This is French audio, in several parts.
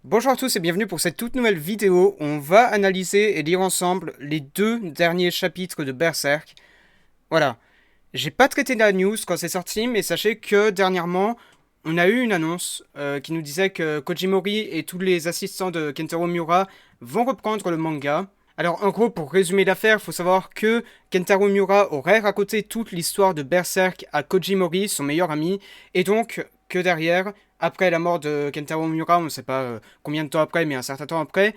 Bonjour à tous et bienvenue pour cette toute nouvelle vidéo. On va analyser et lire ensemble les deux derniers chapitres de Berserk. Voilà, j'ai pas traité de la news quand c'est sorti, mais sachez que dernièrement, on a eu une annonce qui nous disait que Kojimori et tous les assistants de Kentaro Miura vont reprendre le manga. Alors en gros, pour résumer l'affaire, il faut savoir que Kentaro Miura aurait raconté toute l'histoire de Berserk à Kojimori, son meilleur ami, et donc que derrière, après la mort de Kentaro Miura, on ne sait pas combien de temps après, mais un certain temps après,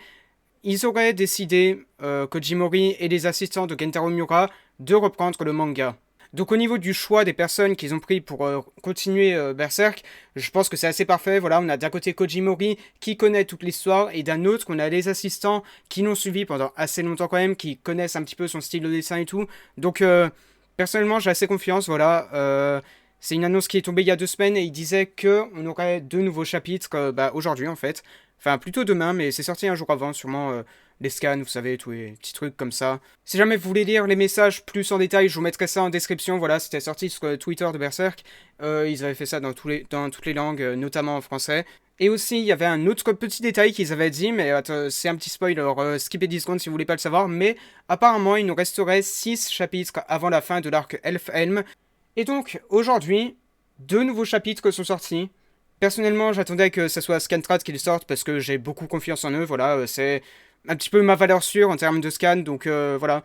ils auraient décidé, Kojimori et les assistants de Kentaro Miura, de reprendre le manga. Donc au niveau du choix des personnes qu'ils ont pris pour continuer Berserk, je pense que c'est assez parfait. Voilà, on a d'un côté Kojimori qui connaît toute l'histoire et d'un autre on a les assistants qui l'ont suivi pendant assez longtemps quand même, qui connaissent un petit peu son style de dessin et tout. Donc personnellement j'ai assez confiance. Voilà, c'est une annonce qui est tombée il y a 2 semaines et il disait que on aurait deux nouveaux chapitres aujourd'hui en fait. Enfin plutôt demain, mais c'est sorti un jour avant, sûrement les scans, vous savez, tous les petits trucs comme ça. Si jamais vous voulez lire les messages plus en détail, je vous mettrai ça en description. Voilà, c'était sorti sur le Twitter de Berserk. Ils avaient fait ça dans toutes les langues, notamment en français. Et aussi, il y avait un autre petit détail qu'ils avaient dit, mais c'est un petit spoil, alors skippez 10 secondes si vous voulez pas le savoir. Mais apparemment, il nous resterait 6 chapitres avant la fin de l'arc Elfhelm. Et donc, aujourd'hui, deux nouveaux chapitres sont sortis. Personnellement, j'attendais que ce soit Scantrad qui les sorte parce que j'ai beaucoup confiance en eux. Voilà, c'est un petit peu ma valeur sûre en termes de scan. Donc voilà,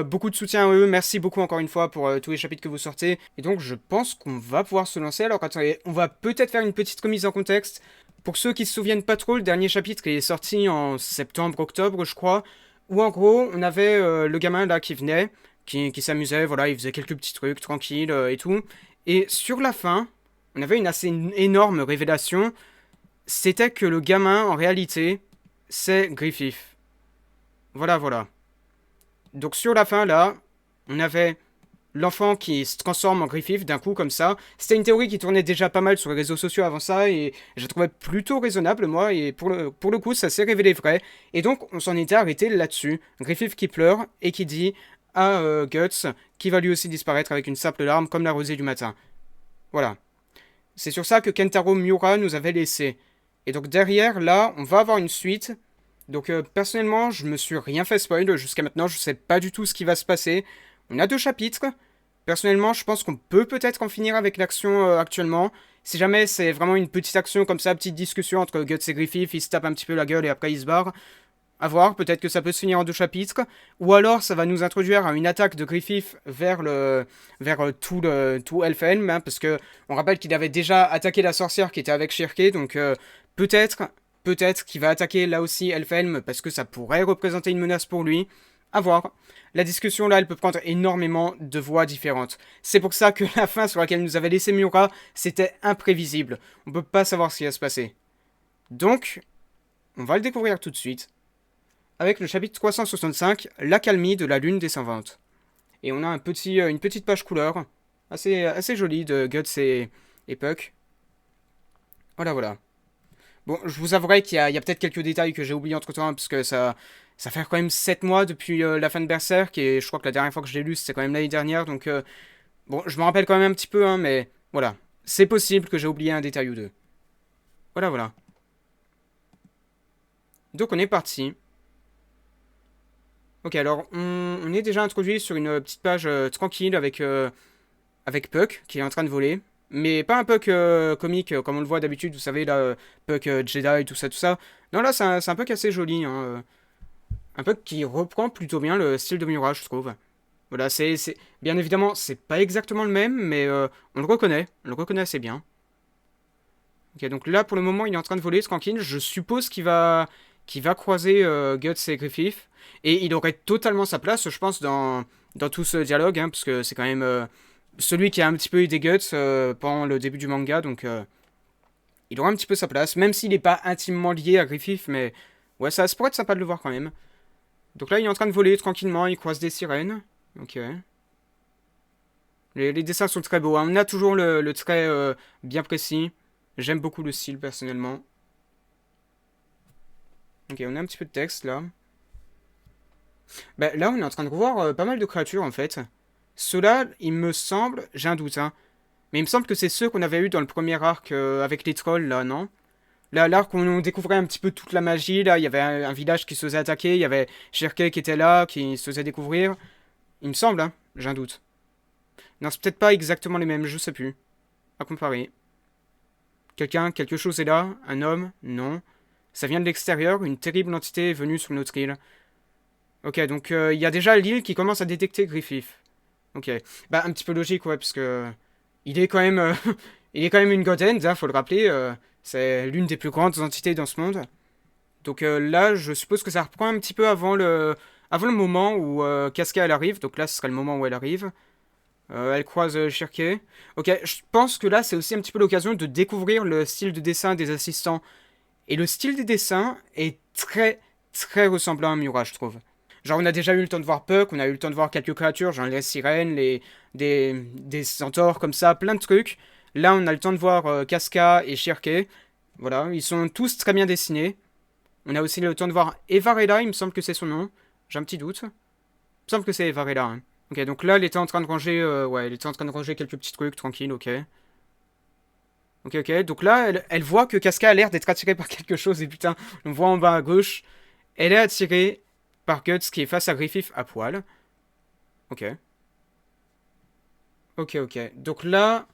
beaucoup de soutien à eux. Merci beaucoup encore une fois pour tous les chapitres que vous sortez. Et donc, je pense qu'on va pouvoir se lancer. Alors, attendez, on va peut-être faire une petite remise en contexte. Pour ceux qui se souviennent pas trop, le dernier chapitre est sorti en septembre-octobre, je crois. Où en gros, on avait le gamin là qui venait, qui s'amusait. Voilà, il faisait quelques petits trucs tranquilles et tout. Et sur la fin, on avait une assez énorme révélation. C'était que le gamin, en réalité, c'est Griffith. Voilà, voilà. Donc sur la fin, là, on avait l'enfant qui se transforme en Griffith d'un coup, comme ça. C'était une théorie qui tournait déjà pas mal sur les réseaux sociaux avant ça, et je trouvais plutôt raisonnable, moi, et pour le coup, ça s'est révélé vrai. Et donc, on s'en était arrêté là-dessus. Griffith qui pleure, et qui dit à Guts qui va lui aussi disparaître avec une simple larme, comme la rosée du matin. Voilà. C'est sur ça que Kentaro Miura nous avait laissé. Et donc derrière, là, on va avoir une suite. Donc personnellement, je me suis rien fait spoil jusqu'à maintenant, je sais pas du tout ce qui va se passer. On a deux chapitres. Personnellement, je pense qu'on peut peut-être en finir avec l'action actuellement. Si jamais c'est vraiment une petite action comme ça, petite discussion entre Guts et Griffith, ils se tapent un petit peu la gueule et après ils se barrent. À voir, peut-être que ça peut se finir en deux chapitres, ou alors ça va nous introduire à une attaque de Griffith vers tout Elfhelm, hein, parce que on rappelle qu'il avait déjà attaqué la sorcière qui était avec Shirke, donc peut-être qu'il va attaquer là aussi Elfhelm, parce que ça pourrait représenter une menace pour lui. À voir. La discussion là, elle peut prendre énormément de voies différentes. C'est pour ça que la fin sur laquelle nous avait laissé Miura, c'était imprévisible. On peut pas savoir ce qui va se passer. Donc, on va le découvrir tout de suite avec le chapitre 365, l'accalmie de la lune descendante. Et on a une petite page couleur, assez jolie de Guts et Puck. Voilà, voilà. Bon, je vous avouerai qu'il y a peut-être quelques détails que j'ai oubliés entre temps, parce que ça fait quand même 7 mois depuis la fin de Berserk, et je crois que la dernière fois que je l'ai lu, c'était quand même l'année dernière, donc bon, je me rappelle quand même un petit peu, hein, mais voilà. C'est possible que j'ai oublié un détail ou deux. Voilà, voilà. Donc on est parti. Ok, alors on est déjà introduit sur une petite page tranquille avec Puck qui est en train de voler. Mais pas un Puck comique comme on le voit d'habitude, vous savez, là, Puck Jedi, tout ça, tout ça. Non, là, c'est un Puck assez joli. Hein, un Puck qui reprend plutôt bien le style de Miura, je trouve. Voilà, bien évidemment, c'est pas exactement le même, mais on le reconnaît assez bien. Ok, donc là, pour le moment, il est en train de voler tranquille. Je suppose qu'il va croiser Guts et Griffith. Et il aurait totalement sa place, je pense, dans tout ce dialogue, hein, parce que c'est quand même celui qui a un petit peu aidé Guts pendant le début du manga, donc il aura un petit peu sa place, même s'il n'est pas intimement lié à Griffith, mais ouais, ça pourrait être sympa de le voir quand même. Donc là, il est en train de voler tranquillement, il croise des sirènes. Ok. Les dessins sont très beaux, hein. On a toujours le trait bien précis. J'aime beaucoup le style personnellement. Ok, on a un petit peu de texte là. Bah, là, on est en train de revoir pas mal de créatures en fait. Ceux-là, il me semble, j'ai un doute, hein, mais il me semble que c'est ceux qu'on avait eu dans le premier arc avec les trolls là, non? Là, l'arc où on découvrait un petit peu toute la magie, là, il y avait un village qui se faisait attaquer, il y avait Shirkey qui était là, qui se faisait découvrir. Il me semble, hein, j'ai un doute. Non, c'est peut-être pas exactement les mêmes, je sais plus. À comparer. Quelque chose est là? Un homme? Non. Ça vient de l'extérieur, une terrible entité est venue sur notre île. Ok, donc il y a déjà l'île qui commence à détecter Griffith. Ok. Bah, un petit peu logique, ouais, parce que... Il est quand même... il est quand même une God Hand, hein, faut le rappeler. C'est l'une des plus grandes entités dans ce monde. Donc là, je suppose que ça reprend un petit peu avant le moment où Casca elle arrive. Donc là, ce sera le moment où elle arrive. Elle croise Shirkey. Ok, je pense que là, c'est aussi un petit peu l'occasion de découvrir le style de dessin des assistants. Et le style des dessins est très, très ressemblant à Miura, je trouve. Genre, on a déjà eu le temps de voir Puck, on a eu le temps de voir quelques créatures, genre les sirènes, des centaures, comme ça, plein de trucs. Là, on a le temps de voir Casca et Shirkey. Voilà, ils sont tous très bien dessinés. On a aussi le temps de voir Evarella, il me semble que c'est son nom. J'ai un petit doute. Il me semble que c'est Evarella. Hein. Ok, donc là, elle était en train de ranger, ouais, elle était en train de ranger quelques petits trucs, tranquille, ok. Ok, ok, donc là, elle voit que Casca a l'air d'être attirée par quelque chose, et putain, on voit en bas à gauche. Elle est attirée par Guts qui est face à Griffith à poil. Ok. Ok, ok. Donc là,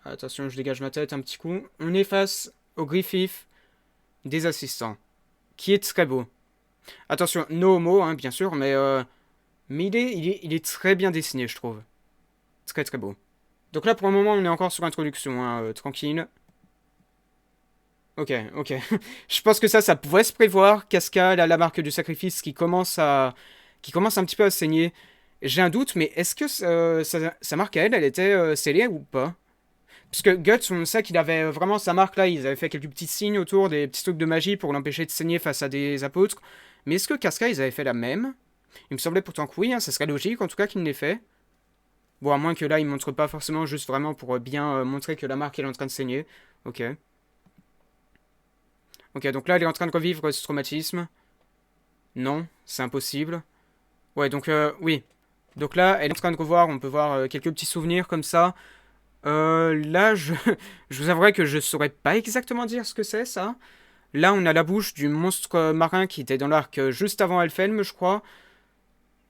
attention, je dégage ma tête un petit coup. On est face au Griffith des assistants, qui est très beau. Attention, no homo, hein, bien sûr, mais il est très bien dessiné, je trouve. Très très beau. Donc là, pour le moment, on est encore sur l'introduction, hein, tranquille. Ok, ok. Je pense que ça pourrait se prévoir. Casca, là, la marque du sacrifice qui commence un petit peu à saigner. J'ai un doute, mais est-ce que sa marque à elle, elle était scellée ou pas? Parce que Guts, on sait qu'il avait vraiment sa marque là, ils avaient fait quelques petits signes autour, des petits trucs de magie pour l'empêcher de saigner face à des apôtres. Mais est-ce que Casca, ils avaient fait la même? Il me semblait pourtant que oui, hein, ça serait logique en tout cas qu'il l'ait fait. Bon, à moins que là, il montre pas forcément, juste vraiment pour bien montrer que la marque elle est en train de saigner. Ok. Ok, donc là, elle est en train de revivre ce traumatisme. Non, c'est impossible. Ouais, donc oui. Donc là, elle est en train de revoir, on peut voir quelques petits souvenirs comme ça. Là, je vous avouerai que je saurais pas exactement dire ce que c'est, ça. Là, on a la bouche du monstre marin qui était dans l'arc juste avant Elfhelm, je crois.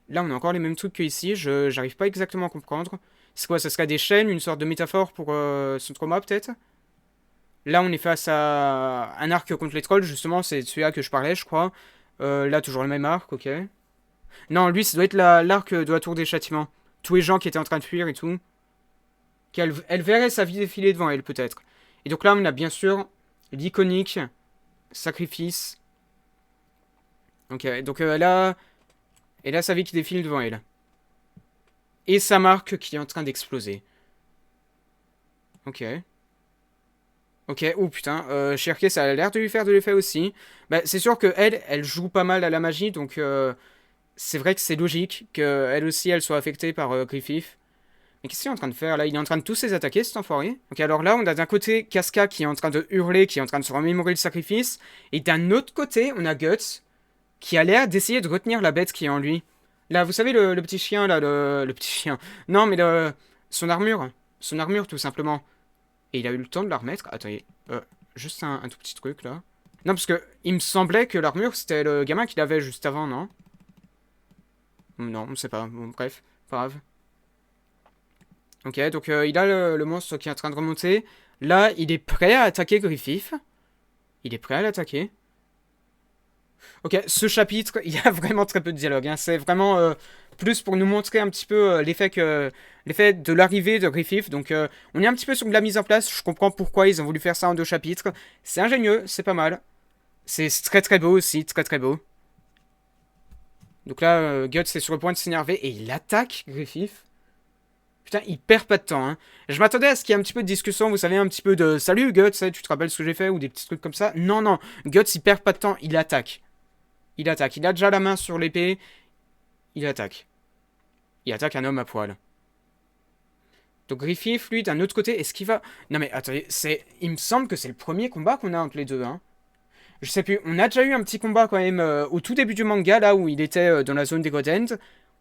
Là, on a encore les mêmes trucs qu'ici, j'arrive pas exactement à comprendre. C'est quoi, ça serait des chaînes, une sorte de métaphore pour son trauma, peut-être? Là, on est face à un arc contre les trolls, justement, c'est celui-là que je parlais, je crois. Là, toujours le même arc, ok. Non, lui, ça doit être l'arc de la tour des châtiments. Tous les gens qui étaient en train de fuir et tout. Elle verrait sa vie défiler devant elle, peut-être. Et donc là, on a bien sûr l'iconique sacrifice. Ok, donc elle a sa vie qui défile devant elle. Et sa marque qui est en train d'exploser. Ok. Ok, oh putain, Shirkey, ça a l'air de lui faire de l'effet aussi. Bah, c'est sûr que elle joue pas mal à la magie, donc c'est vrai que c'est logique qu'elle aussi, elle soit affectée par Griffith. Mais qu'est-ce qu'il est en train de faire là? Il est en train de tous les attaquer, cet enfoiré. Ok, alors là, on a d'un côté Casca qui est en train de hurler, qui est en train de se remémorer le sacrifice. Et d'un autre côté, on a Guts qui a l'air d'essayer de retenir la bête qui est en lui. Là, vous savez, le petit chien, là, le petit chien. Non, mais son armure. Son armure, tout simplement. Et il a eu le temps de la remettre. Attendez, juste un tout petit truc, là. Non, parce que il me semblait que l'armure, c'était le gamin qu'il avait juste avant, non? Non, on sait pas. Bon, bref, pas grave. Ok, donc il a le monstre qui est en train de remonter. Là, il est prêt à attaquer Griffith. Il est prêt à l'attaquer. Ok, ce chapitre, il y a vraiment très peu de dialogue. Hein. C'est vraiment plus pour nous montrer un petit peu l'effet de l'arrivée de Griffith. Donc, on est un petit peu sur de la mise en place. Je comprends pourquoi ils ont voulu faire ça en 2 chapitres. C'est ingénieux, c'est pas mal. C'est très très beau aussi, très très beau. Donc là, Guts est sur le point de s'énerver et il attaque Griffith. Putain, il perd pas de temps, hein. Je m'attendais à ce qu'il y ait un petit peu de discussion, vous savez, un petit peu de salut Guts, tu te rappelles ce que j'ai fait ou des petits trucs comme ça. Non, non, Guts il perd pas de temps, il attaque. Il attaque, il a déjà la main sur l'épée, il attaque. Il attaque un homme à poil. Donc Griffith, lui, d'un autre côté, est-ce qu'il va... Non mais attendez, il me semble que c'est le premier combat qu'on a entre les deux, hein. Je sais plus, on a déjà eu un petit combat quand même au tout début du manga, là où il était dans la zone des God End.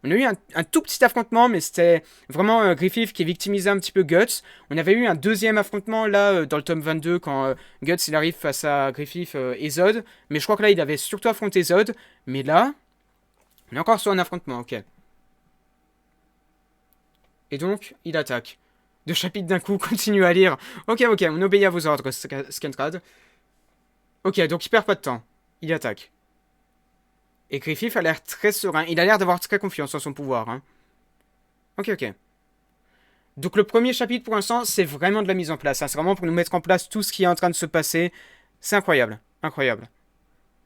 On a eu un tout petit affrontement, mais c'était vraiment Griffith qui victimisait un petit peu Guts. On avait eu un deuxième affrontement là dans le tome 22 quand Guts il arrive face à Griffith et Zod. Mais je crois que là il avait surtout affronté Zod. Mais là, on est encore sur un affrontement, ok. Et donc, il attaque. Deux chapitres d'un coup, continue à lire. Ok, on obéit à vos ordres, Skentrad. Ok, donc il perd pas de temps. Il attaque. Et Griffith a l'air très serein. Il a l'air d'avoir très confiance en son pouvoir. Hein. Ok. Donc le premier chapitre pour l'instant, c'est vraiment de la mise en place. Hein. C'est vraiment pour nous mettre en place tout ce qui est en train de se passer. C'est incroyable. Incroyable.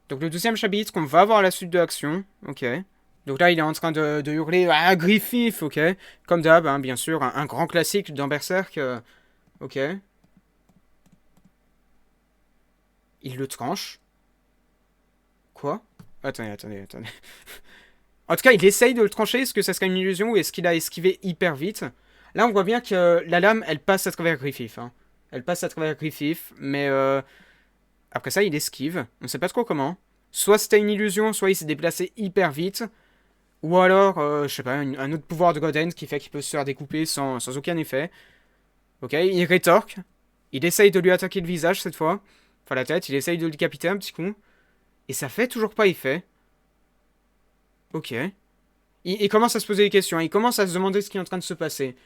Donc le deuxième chapitre, on va avoir la suite de l'action. Ok. Donc là, il est en train de hurler ah, Griffith, ok. Comme d'hab, hein, bien sûr, un grand classique dans Berserk. Ok. Il le tranche. Quoi? Attendez. En tout cas, il essaye de le trancher. Est-ce que ça serait une illusion ou est-ce qu'il a esquivé hyper vite? Là, on voit bien que la lame, elle passe à travers Griffith. Hein. Elle passe à travers Griffith, mais après ça, il esquive. On sait pas trop comment. Soit c'était une illusion, soit il s'est déplacé hyper vite. Ou alors, je sais pas, un autre pouvoir de Godend qui fait qu'il peut se faire découper sans aucun effet. Ok, il rétorque. Il essaye de lui attaquer le visage cette fois. Enfin, la tête, il essaye de le décapiter un petit coup. Et ça fait toujours pas effet. Ok. Il commence à se poser des questions. Il commence à se demander ce qui est en train de se passer.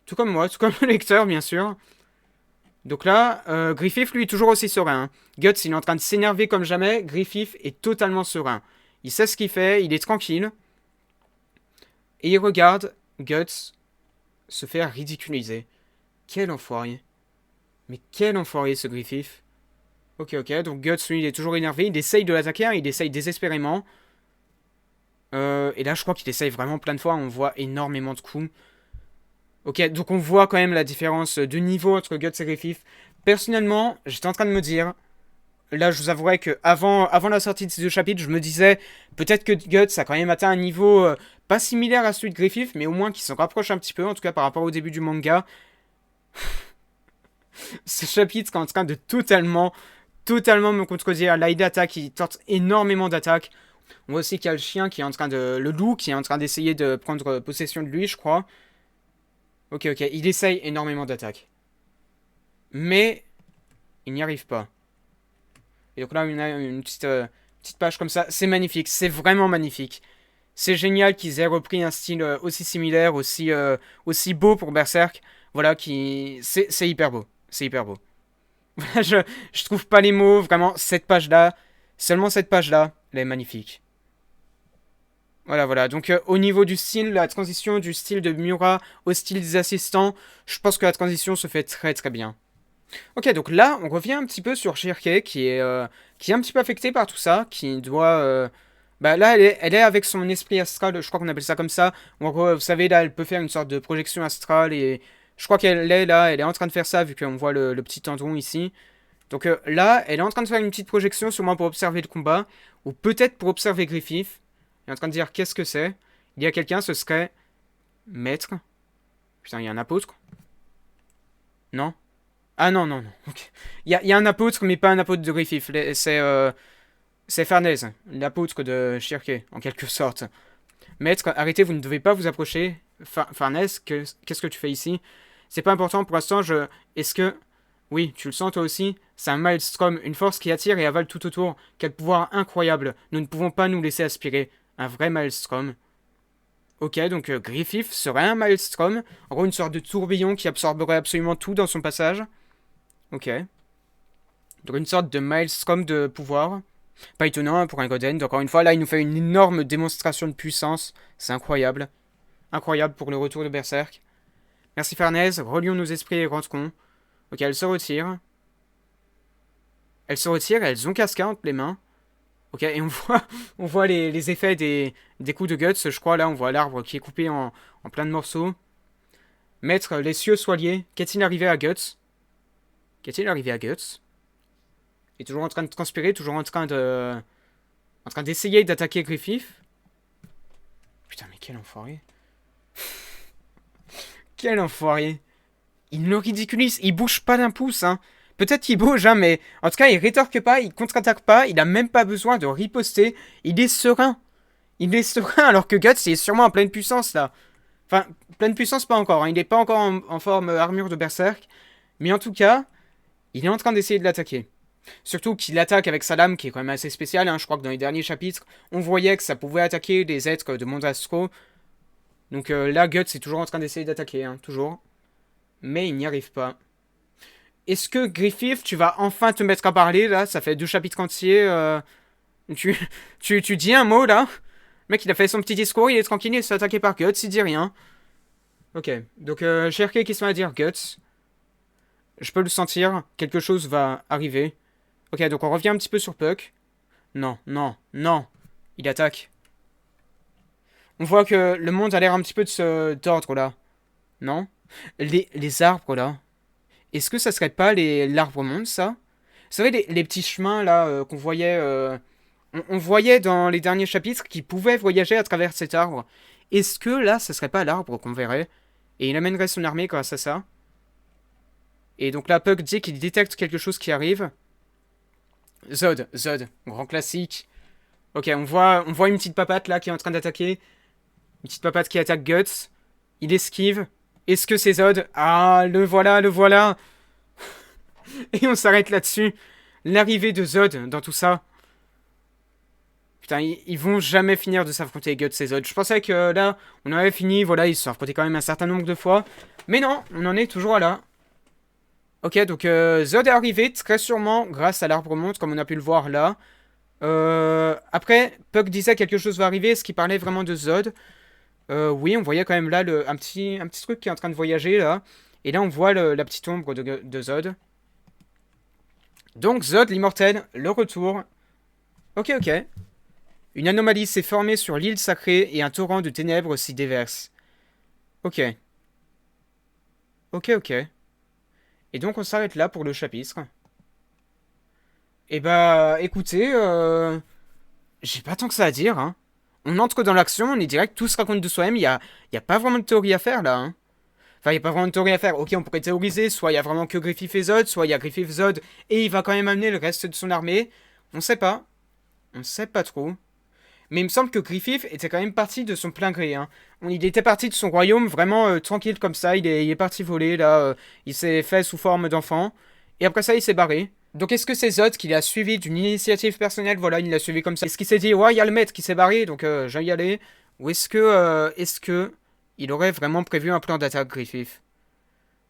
Tout comme moi, tout comme le lecteur, bien sûr. Donc là, Griffith, lui, est toujours aussi serein. Hein. Guts, il est en train de s'énerver comme jamais. Griffith est totalement serein. Il sait ce qu'il fait, il est tranquille. Et il regarde Guts se faire ridiculiser. Quel enfoiré. Mais quel enfoiré, ce Griffith. Ok, donc Guts, lui, il est toujours énervé. Il essaye de l'attaquer, hein, il essaye désespérément. Et là, je crois qu'il essaye vraiment plein de fois. On voit énormément de coups. Ok, donc on voit quand même la différence de niveau entre Guts et Griffith. Personnellement, j'étais en train de me dire... Là, je vous avouerai que avant la sortie de ces deux chapitres, je me disais peut-être que Guts a quand même atteint un niveau pas similaire à celui de Griffith, mais au moins qui s'en rapproche un petit peu, en tout cas par rapport au début du manga. Ce chapitre est en train de totalement me contredire. Là, il attaque, il tente énormément d'attaques. On voit aussi qu'il y a le chien qui est en train de... Le loup qui est en train d'essayer de prendre possession de lui, je crois. Ok, il essaye énormément d'attaques. Mais il n'y arrive pas. Et donc là, on a une petite page comme ça. C'est magnifique, c'est vraiment magnifique. C'est génial qu'ils aient repris un style aussi similaire, aussi beau pour Berserk. Voilà, c'est hyper beau. C'est hyper beau. Voilà, je trouve pas les mots, vraiment, cette page-là, seulement cette page-là, elle est magnifique. Voilà. Donc, au niveau du style, la transition du style de Miura au style des assistants, je pense que la transition se fait très très bien. Ok, donc là, on revient un petit peu sur Shirke, qui est un petit peu affectée par tout ça, qui doit... Bah là, elle est avec son esprit astral, je crois qu'on appelle ça comme ça. En gros, vous savez, là, elle peut faire une sorte de projection astrale, et je crois qu'elle est là, elle est en train de faire ça, vu qu'on voit le petit tendon ici. Donc là, elle est en train de faire une petite projection, sûrement pour observer le combat, ou peut-être pour observer Griffith. Elle est en train de dire, qu'est-ce que c'est? Il y a quelqu'un, ce serait... Maître. Putain, il y a un apôtre. Non? Ah non. Okay. Il y a un apôtre, mais pas un apôtre de Griffith. C'est Farnèse, l'apôtre de Shirke, en quelque sorte. Maître, arrêtez, vous ne devez pas vous approcher. Farnèse, qu'est-ce que tu fais ici? C'est pas important pour l'instant, Est-ce que... Oui, tu le sens toi aussi? C'est un maelstrom, une force qui attire et avale tout autour. Quel pouvoir incroyable. Nous ne pouvons pas nous laisser aspirer. Un vrai maelstrom. Ok, donc Griffith serait un maelstrom. En gros, une sorte de tourbillon qui absorberait absolument tout dans son passage. Ok. Donc une sorte de maelstrom de pouvoir. Pas étonnant hein, pour un Godend. Encore une fois, là, il nous fait une énorme démonstration de puissance. C'est incroyable. Incroyable pour le retour de Berserk. Merci Farnèse. Relions nos esprits et rentrons. Ok, elle se retire. Elles ont Casca entre les mains. Ok, et on voit les effets des coups de Guts. Je crois, là, on voit l'arbre qui est coupé en plein de morceaux. Maître, les cieux soient liés. Qu'est-il arrivé à Guts? Qu'est-il arrivé à Guts? Il est toujours en train de transpirer, toujours en train d'essayer d'attaquer Griffith. Putain, mais quel enfoiré. Quel enfoiré. Il le ridiculise, il bouge pas d'un pouce, hein. Peut-être qu'il bouge, hein, mais en tout cas, il rétorque pas, il contre-attaque pas, il a même pas besoin de riposter. Il est serein. Il est serein alors que Guts il est sûrement en pleine puissance là. Enfin, pleine puissance pas encore, hein. Il n'est pas encore en forme armure de berserk. Mais en tout cas, il est en train d'essayer de l'attaquer. Surtout qu'il attaque avec sa lame qui est quand même assez spéciale, hein. Je crois que dans les derniers chapitres, on voyait que ça pouvait attaquer des êtres de monde astro. Donc là, Guts est toujours en train d'essayer d'attaquer, hein, toujours. Mais il n'y arrive pas. Est-ce que Griffith, tu vas enfin te mettre à parler là? Ça fait 2 chapitres entiers. Tu, tu dis un mot là? Le mec, il a fait son petit discours, il est tranquille, il se fait attaquer par Guts, il dit rien. Ok, donc Cherke qui se met à dire Guts. Je peux le sentir, quelque chose va arriver. Ok, donc on revient un petit peu sur Puck. Non, non, non. Il attaque. On voit que le monde a l'air un petit peu de se tordre là. Non? Les arbres là. Est-ce que ça serait pas l'arbre monde ça? Vous savez, les petits chemins là qu'on voyait. On voyait dans les derniers chapitres qui pouvaient voyager à travers cet arbre. Est-ce que là, ça serait pas l'arbre qu'on verrait? Et il amènerait son armée grâce à ça. Et donc là, Puck dit qu'il détecte quelque chose qui arrive. Zod, grand classique. Ok, on voit une petite papate là qui est en train d'attaquer. Une petite papate qui attaque Guts. Il esquive. Est-ce que c'est Zod? Ah, le voilà, le voilà. Et on s'arrête là-dessus. L'arrivée de Zod dans tout ça. Putain, ils vont jamais finir de s'affronter Guts et Zod. Je pensais que là, on avait fini. Voilà, ils se sont affrontés quand même un certain nombre de fois. Mais non, on en est toujours là. Ok, donc Zod est arrivé très sûrement grâce à l'arbre monde, comme on a pu le voir là. Après, Puck disait quelque chose va arriver. Est-ce qu'il parlait vraiment de Zod? Oui, on voyait quand même là un petit truc qui est en train de voyager là. Et là, on voit la petite ombre de Zod. Donc, Zod, l'immortel, le retour. Ok, ok. Une anomalie s'est formée sur l'île sacrée et un torrent de ténèbres s'y déverse. Ok. Ok, ok. Et donc, on s'arrête là pour le chapitre. Et bah, écoutez, j'ai pas tant que ça à dire, hein. On entre dans l'action, on est direct, tout se raconte de soi-même, y a pas vraiment de théorie à faire là, hein. Enfin, il n'y a pas vraiment de théorie à faire. Ok, on pourrait théoriser, soit il y a vraiment que Griffith et Zod, soit il y a Griffith Zod et il va quand même amener le reste de son armée. On sait pas. On sait pas trop. Mais il me semble que Griffith était quand même parti de son plein gré, hein. Il était parti de son royaume vraiment tranquille comme ça. Il est parti voler là. Il s'est fait sous forme d'enfant. Et après ça, il s'est barré. Donc est-ce que c'est Zod qui l'a suivi d'une initiative personnelle? Voilà, il l'a suivi comme ça. Est-ce qu'il s'est dit, ouais, il y a le maître qui s'est barré, donc je vais y aller? Ou est-ce que il aurait vraiment prévu un plan d'attaque, Griffith?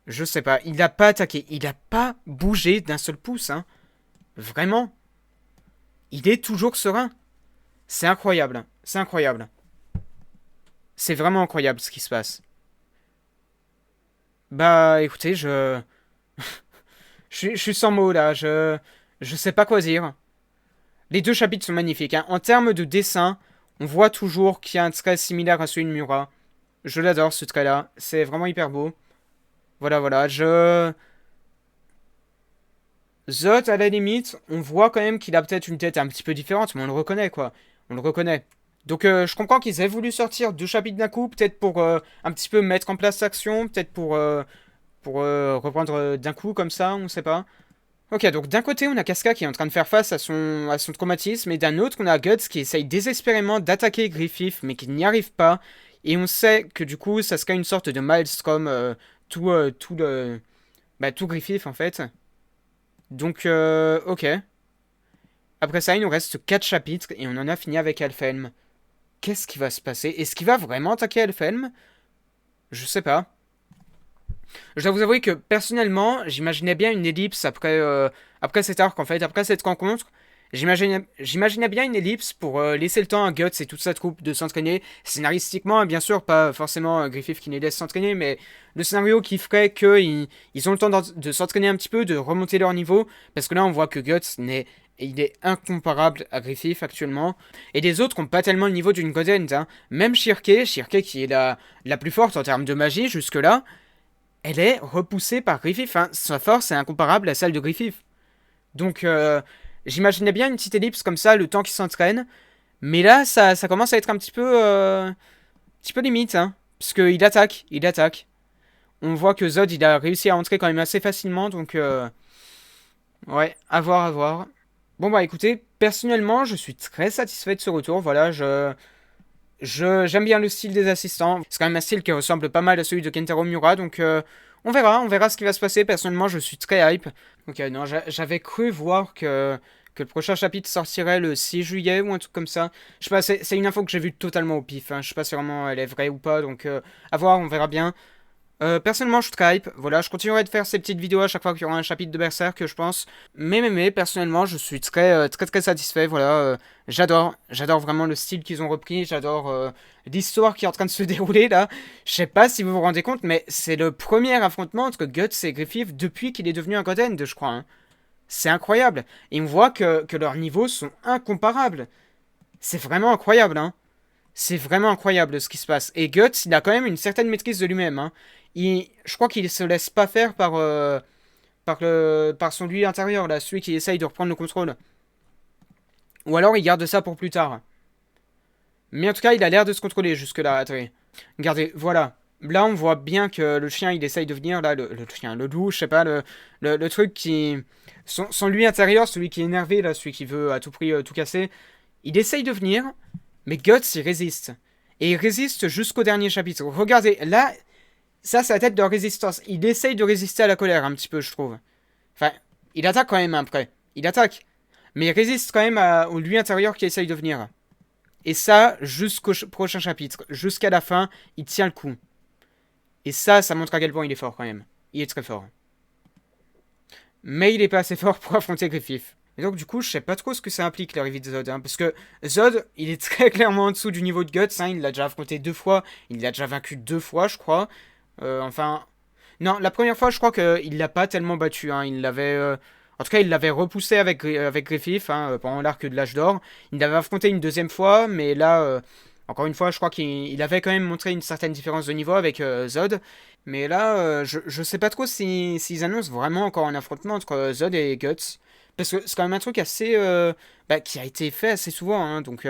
Je sais pas. Il a pas attaqué. Il a pas bougé d'un seul pouce, hein. Vraiment. Il est toujours serein. C'est incroyable. C'est incroyable. C'est vraiment incroyable ce qui se passe. Bah, écoutez, je suis sans mots là. Je sais pas quoi dire. Les deux chapitres sont magnifiques, hein. En termes de dessin, on voit toujours qu'il y a un trait similaire à celui de Mura. Je l'adore ce trait-là. C'est vraiment hyper beau. Voilà, voilà. Zod, à la limite, on voit quand même qu'il a peut-être une tête un petit peu différente, mais on le reconnaît, quoi. On le reconnaît. Donc, je comprends qu'ils aient voulu sortir deux chapitres d'un coup, peut-être pour un petit peu mettre en place l'action, peut-être pour reprendre d'un coup, comme ça, on sait pas. Ok, donc d'un côté, on a Casca qui est en train de faire face à son traumatisme, et d'un autre, on a Guts qui essaye désespérément d'attaquer Griffith, mais qui n'y arrive pas. Et on sait que du coup, ça serait une sorte de maelstrom, tout Griffith, en fait. Donc, ok. Après ça, il nous reste 4 chapitres et on en a fini avec Elfhelm. Qu'est-ce qui va se passer? Est-ce qu'il va vraiment attaquer Elfhelm? Je sais pas. Je dois vous avouer que personnellement, j'imaginais bien une ellipse après cet arc en fait, après cette rencontre. J'imaginais bien une ellipse pour laisser le temps à Guts et toute sa troupe de s'entraîner. Scénaristiquement, hein, bien sûr, pas forcément Griffith qui les laisse s'entraîner, mais le scénario qui ferait qu'ils ont le temps de s'entraîner un petit peu, de remonter leur niveau. Parce que là, on voit que il est incomparable à Griffith actuellement. Et les autres n'ont pas tellement le niveau d'une Godend, hein. Même Shirke qui est la plus forte en termes de magie jusque-là, elle est repoussée par Griffith. Enfin, sa force est incomparable à celle de Griffith. Donc, j'imaginais bien une petite ellipse comme ça, le temps qui s'entraîne. Mais là, ça commence à être un petit peu limite, hein. Parce qu'il attaque, il attaque. On voit que Zod, il a réussi à entrer quand même assez facilement, donc ouais, à voir, à voir. Bon bah écoutez, personnellement, je suis très satisfait de ce retour, voilà, J'aime bien le style des assistants. C'est quand même un style qui ressemble pas mal à celui de Kentaro Miura, donc on verra ce qui va se passer. Personnellement, je suis très hype. Ok, non, j'avais cru voir que le prochain chapitre sortirait le 6 juillet ou un truc comme ça. Je sais pas, c'est une info que j'ai vue totalement au pif. Hein. Je sais pas si vraiment elle est vraie ou pas, donc à voir, on verra bien. Personnellement, je suis très hype. Voilà, je continuerai de faire ces petites vidéos à chaque fois qu'il y aura un chapitre de Berserk, je pense. Mais, personnellement, je suis très satisfait. Voilà, j'adore vraiment le style qu'ils ont repris. J'adore l'histoire qui est en train de se dérouler là. Je sais pas si vous vous rendez compte, mais c'est le premier affrontement entre Guts et Griffith depuis qu'il est devenu un God End, je crois. Hein. C'est incroyable. Et on voit que leurs niveaux sont incomparables. C'est vraiment incroyable, hein. C'est vraiment incroyable ce qui se passe. Et Guts, il a quand même une certaine maîtrise de lui-même. Hein. Je crois qu'il se laisse pas faire par son lui intérieur, là, celui qui essaye de reprendre le contrôle. Ou alors il garde ça pour plus tard. Mais en tout cas, il a l'air de se contrôler jusque-là. Attendez. Regardez, voilà. Là, on voit bien que le chien, il essaye de venir, là, le chien, le loup, je sais pas, le truc qui... Son lui intérieur, celui qui est énervé, là, celui qui veut à tout prix tout casser, il essaye de venir, mais Guts, il résiste. Et il résiste jusqu'au dernier chapitre. Regardez, là, ça, c'est la tête de résistance. Il essaye de résister à la colère, un petit peu, je trouve. Enfin, il attaque quand même, après. Il attaque. Mais il résiste quand même au lui intérieur qui essaye de venir. Et ça, jusqu'au prochain chapitre. Jusqu'à la fin, il tient le coup. Et ça montre à quel point il est fort, quand même. Il est très fort. Mais il est pas assez fort pour affronter Griffith. Et donc, du coup, je sais pas trop ce que ça implique, l'arrivée de Zod. Hein, parce que Zod, il est très clairement en dessous du niveau de Guts. Hein, il l'a déjà affronté 2 fois. Il l'a déjà vaincu 2 fois, je crois. Enfin... Non, la première fois, je crois qu'il l'a pas tellement battu. Hein, il l'avait... En tout cas, il l'avait repoussé avec Griffith hein, pendant l'arc de l'âge d'or. Il l'avait affronté une deuxième fois, mais là... encore une fois, je crois qu'il avait quand même montré une certaine différence de niveau avec Zod. Mais là, je sais pas trop s'ils annoncent vraiment encore un affrontement entre Zod et Guts. Parce que c'est quand même un truc assez... qui a été fait assez souvent. Hein, donc,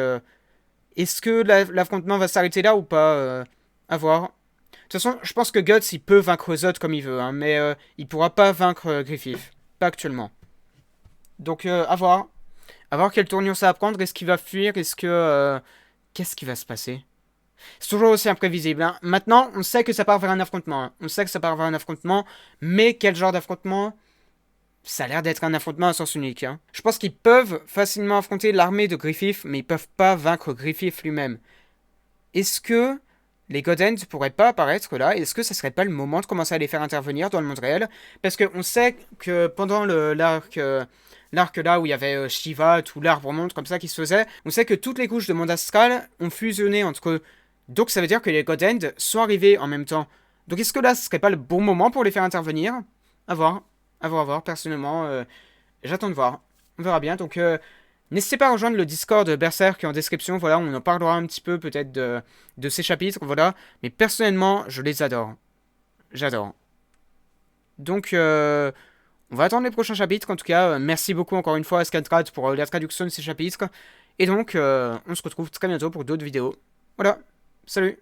est-ce que l'affrontement va s'arrêter là ou pas à voir. De toute façon, je pense que Guts, il peut vaincre Zod comme il veut. Hein, mais il pourra pas vaincre Griffith. Pas actuellement. Donc, à voir. À voir quelle tournure ça va prendre. Est-ce qu'il va fuir? Est-ce que... qu'est-ce qui va se passer? C'est toujours aussi imprévisible. Hein. Maintenant, on sait que ça part vers un affrontement. Hein. On sait que ça part vers un affrontement. Mais quel genre d'affrontement? Ça a l'air d'être un affrontement à sens unique. Hein. Je pense qu'ils peuvent facilement affronter l'armée de Griffith, mais ils peuvent pas vaincre Griffith lui-même. Est-ce que les Godends ne pourraient pas apparaître là? Est-ce que ce serait pas le moment de commencer à les faire intervenir dans le monde réel? Parce qu'on sait que pendant l'arc là où il y avait Shiva, tout l'arbre monde comme ça qui se faisait, on sait que toutes les couches de monde astral ont fusionné entre eux. Donc ça veut dire que les Godend sont arrivés en même temps. Donc est-ce que là ce serait pas le bon moment pour les faire intervenir? À voir, à voir. Personnellement, j'attends de voir. On verra bien. Donc n'hésitez pas à rejoindre le Discord Berserk en description. Voilà, on en parlera un petit peu peut-être de ces chapitres. Voilà, mais personnellement, je les adore. J'adore. Donc on va attendre les prochains chapitres. En tout cas, merci beaucoup encore une fois à Scantrad pour la traduction de ces chapitres. Et donc, on se retrouve très bientôt pour d'autres vidéos. Voilà, salut!